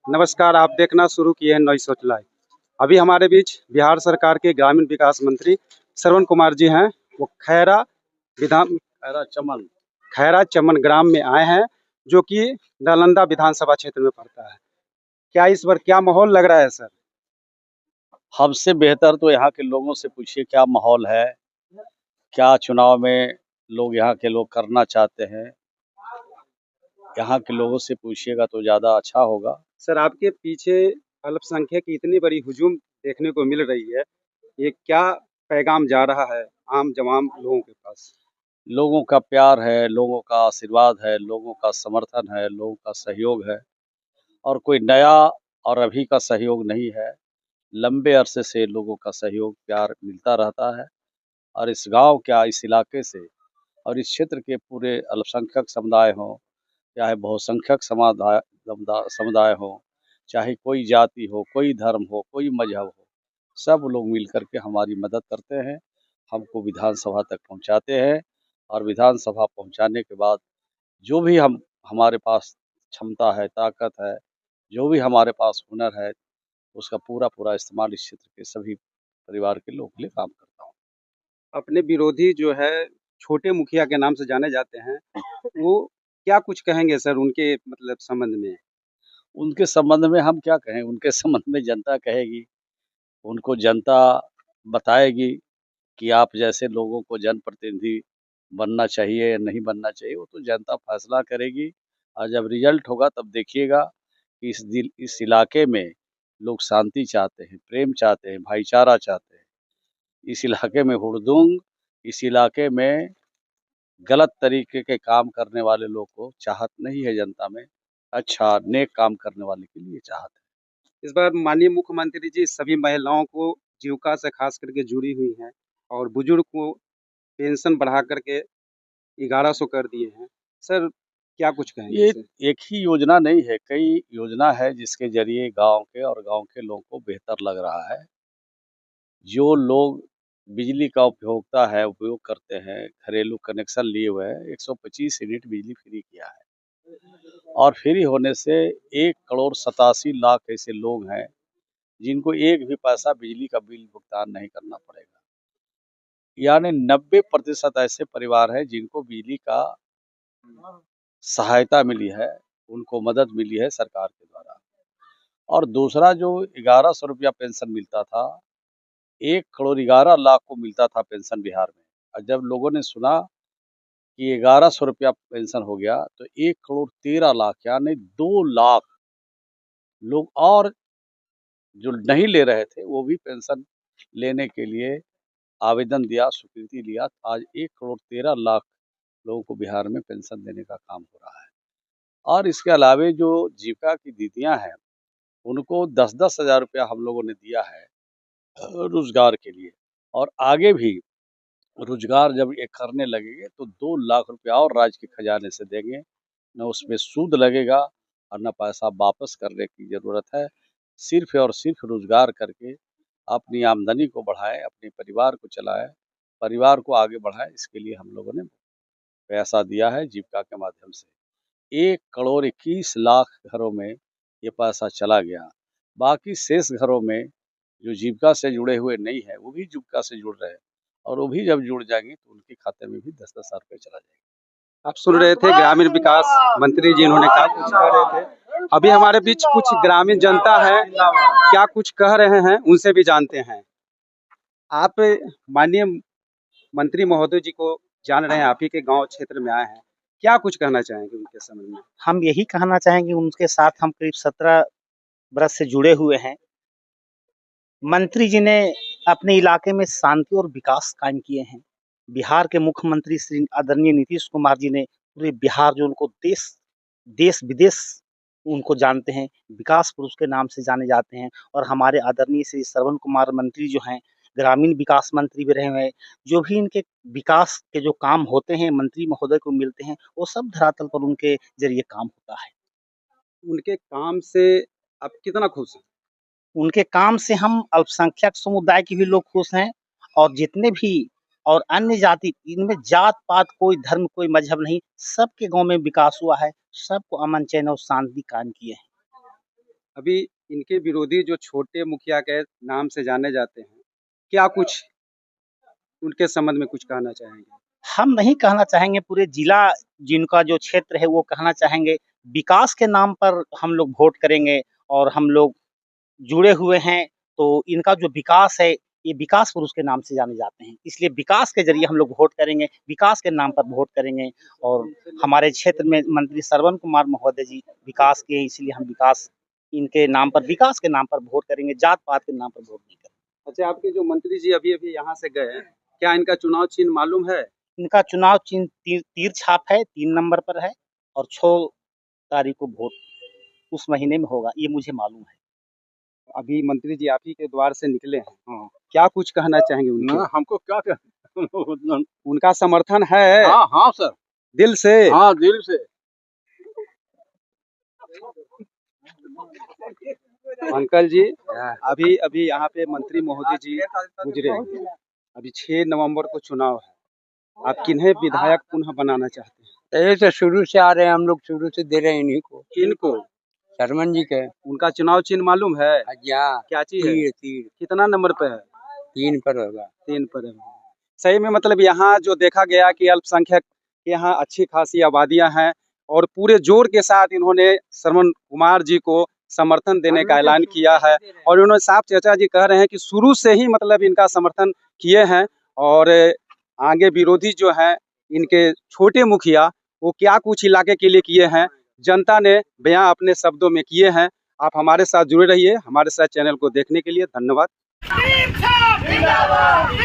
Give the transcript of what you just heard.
नमस्कार, आप देखना शुरू किए हैं नई सोच लाइव। अभी हमारे बीच बिहार सरकार के ग्रामीण विकास मंत्री श्रवण कुमार जी हैं। वो खैरा चमन ग्राम में आए हैं, जो कि नालंदा विधानसभा क्षेत्र में पड़ता है। क्या इस बार क्या माहौल लग रहा है सर? हमसे बेहतर तो यहाँ के लोगों से पूछिए क्या माहौल है, क्या चुनाव में लोग यहाँ के लोग करना चाहते हैं। यहाँ के लोगों से पूछिएगा तो ज़्यादा अच्छा होगा। सर, आपके पीछे अल्पसंख्यक की इतनी बड़ी हुजूम देखने को मिल रही है, ये क्या पैगाम जा रहा है आम जवाम लोगों के पास? लोगों का प्यार है, लोगों का आशीर्वाद है, लोगों का समर्थन है, लोगों का सहयोग है और कोई नया और अभी का सहयोग नहीं है। लंबे अरसे से लोगों का सहयोग प्यार मिलता रहता है और इस गांव क्या इस इलाके से और इस क्षेत्र के पूरे अल्पसंख्यक समुदाय हों, चाहे बहुसंख्यक समुदाय हो, चाहे कोई जाति हो, कोई धर्म हो, कोई मजहब हो, सब लोग मिलकर के हमारी मदद करते हैं, हमको विधानसभा तक पहुंचाते हैं और विधानसभा पहुंचाने के बाद जो भी हमारे पास क्षमता है, ताकत है, जो भी हमारे पास हुनर है, उसका पूरा इस्तेमाल इस क्षेत्र के सभी परिवार के लोगों के लिए काम करता हूँ। अपने विरोधी जो है छोटे मुखिया के नाम से जाने जाते हैं, वो क्या कुछ कहेंगे सर उनके मतलब संबंध में? उनके संबंध में हम क्या कहें, उनके संबंध में जनता कहेगी, उनको जनता बताएगी कि आप जैसे लोगों को जनप्रतिनिधि बनना चाहिए या नहीं बनना चाहिए, वो तो जनता फैसला करेगी और जब रिजल्ट होगा तब देखिएगा कि इस इलाके में लोग शांति चाहते हैं, प्रेम चाहते हैं, भाईचारा चाहते हैं। इस इलाके में हुड़दंग, इस इलाके में गलत तरीके के काम करने वाले लोग को चाहत नहीं है जनता में। अच्छा, नेक काम करने वाले के लिए चाहत है। इस बार माननीय मुख्यमंत्री जी सभी महिलाओं को जीविका से खास करके जुड़ी हुई हैं और बुजुर्ग को पेंशन बढ़ा करके 1100 कर दिए हैं। सर, क्या कुछ कहेंगे ये सर? एक ही योजना नहीं है, कई योजना है जिसके ज़रिए गाँव के और गाँव के लोगों को बेहतर लग रहा है। जो लोग बिजली का उपयोग करते हैं, घरेलू कनेक्शन लिए हुए हैं, 125 यूनिट बिजली फ्री किया है और फ्री होने से 1 करोड़ 87 लाख ऐसे लोग हैं, जिनको एक भी पैसा बिजली का बिल भुगतान नहीं करना पड़ेगा। यानी 90% ऐसे परिवार हैं जिनको बिजली का सहायता मिली है, उनको मदद मिली है सरकार के द्वारा। और दूसरा जो 1100 रुपया पेंशन मिलता था, 1 करोड़ 11 लाख को मिलता था पेंशन बिहार में और जब लोगों ने सुना कि 1100 रुपया पेंशन हो गया, तो 1 करोड़ 13 लाख यानी 2 लाख लोग और जो नहीं ले रहे थे, वो भी पेंशन लेने के लिए आवेदन दिया, स्वीकृति लिया। आज 1 करोड़ 13 लाख लोगों को बिहार में पेंशन देने का काम हो रहा है। और इसके अलावे जो जीविका की दीदियाँ हैं, उनको 10-10 हज़ार रुपया हम लोगों ने दिया है रोज़गार के लिए और आगे भी रोज़गार जब ये करने लगेंगे तो 2 लाख रुपया और राज्य के खजाने से देंगे। ना उसमें सूद लगेगा और ना पैसा वापस करने की ज़रूरत है। सिर्फ़ और सिर्फ़ रोज़गार करके अपनी आमदनी को बढ़ाएँ, अपने परिवार को चलाएँ, परिवार को आगे बढ़ाएँ, इसके लिए हम लोगों ने पैसा दिया है जीविका के माध्यम से। 1 करोड़ 21 लाख घरों में ये पैसा चला गया। बाकी शेष घरों में जो जीविका से जुड़े हुए नहीं हैं, वो भी जीविका से जुड़ रहे हैं और वो भी जब जुड़ जाएँगे तो उनके खाते में भी 10-10 हज़ार रुपए चला जाएगा। आप सुन रहे थे ग्रामीण विकास मंत्री जी, इन्होंने क्या कुछ कह रहे थे। अभी हमारे बीच कुछ ग्रामीण जनता है, क्या कुछ कह रहे हैं उनसे भी जानते हैं। आप माननीय मंत्री महोदय जी को जान रहे हैं, आप ही के गांव क्षेत्र में आए हैं, क्या कुछ कहना चाहेंगे उनके संबंध में? हम यही कहना चाहेंगे, उनके साथ हम करीब 17 बरस से जुड़े हुए हैं। मंत्री जी ने अपने इलाके में शांति और विकास कायम किए हैं। बिहार के मुख्यमंत्री श्री आदरणीय नीतीश कुमार जी ने पूरे बिहार जो उनको देश विदेश उनको जानते हैं, विकास पुरुष के नाम से जाने जाते हैं। और हमारे आदरणीय श्री श्रवण कुमार मंत्री जो हैं, ग्रामीण विकास मंत्री भी रहे हुए हैं। जो भी इनके विकास के जो काम होते हैं, मंत्री महोदय को मिलते हैं, वो सब धरातल पर उनके जरिए काम होता है। उनके काम से आप कितना खुश हैं? उनके काम से हम अल्पसंख्यक समुदाय के भी लोग खुश हैं और जितने भी और अन्य जाति, इनमें जात पात कोई धर्म कोई मजहब नहीं, सबके गांव में विकास हुआ है, सबको अमन चैन और शांति कायम किए हैं। अभी इनके विरोधी जो छोटे मुखिया के नाम से जाने जाते हैं, क्या कुछ उनके संबंध में कुछ कहना चाहेंगे? हम नहीं कहना चाहेंगे, पूरे जिला जिनका जो क्षेत्र है वो कहना चाहेंगे, विकास के नाम पर हम लोग वोट करेंगे और हम लोग जुड़े हुए हैं, तो इनका जो विकास है ये विकास पुरुष के नाम से जाने जाते हैं, इसलिए विकास के जरिए हम लोग वोट करेंगे, विकास के नाम पर वोट करेंगे। और हमारे क्षेत्र में मंत्री श्रवण कुमार महोदय जी विकास के, इसलिए हम विकास इनके नाम पर, विकास के नाम पर वोट करेंगे, जात पात के नाम पर वोट नहीं करेंगे। अच्छा, आपके जो मंत्री जी अभी अभी यहाँ से गए, क्या इनका चुनाव चिन्ह मालूम है? इनका चुनाव चिन्ह तीर छाप है, 3 नंबर पर है और 6 तारीख को वोट उस महीने में होगा, ये मुझे मालूम है। अभी मंत्री जी आप ही के द्वार से निकले हैं, हाँ, क्या कुछ कहना चाहेंगे उनके? ना हमको क्या कहना। उनका समर्थन है हाँ हाँ सर, दिल से? हाँ दिल से। अंकल जी, अभी अभी यहाँ पे मंत्री महोदय जी गुजरे, अभी 6 नवंबर को चुनाव है, आप किन्हें विधायक पुनः बनाना चाहते हैं? ये तो शुरू से आ रहे हैं, हम लोग शुरू से दे रहे हैं इन्हीं को, किनको? शर्मन जी के। उनका चुनाव चिन्ह मालूम है? हाँ, क्या चीज है? तीर कितना नंबर पे है? 3 पर होगा। 3 पर है। सही में मतलब यहाँ जो देखा गया कि अल्पसंख्यक यहाँ अच्छी खासी आबादियां हैं और पूरे जोर के साथ इन्होंने श्रवण कुमार जी को समर्थन देने का ऐलान किया है और उन्होंने साफ चाचा जी कह रहे हैं कि शुरू से ही मतलब इनका समर्थन किए हैं और आगे विरोधी जो हैं इनके छोटे मुखिया वो क्या कुछ इलाके के लिए किए हैं जनता ने बयां अपने शब्दों में किए हैं। आप हमारे साथ जुड़े रहिए, हमारे साथ चैनल को देखने के लिए धन्यवाद। जिंदाबाद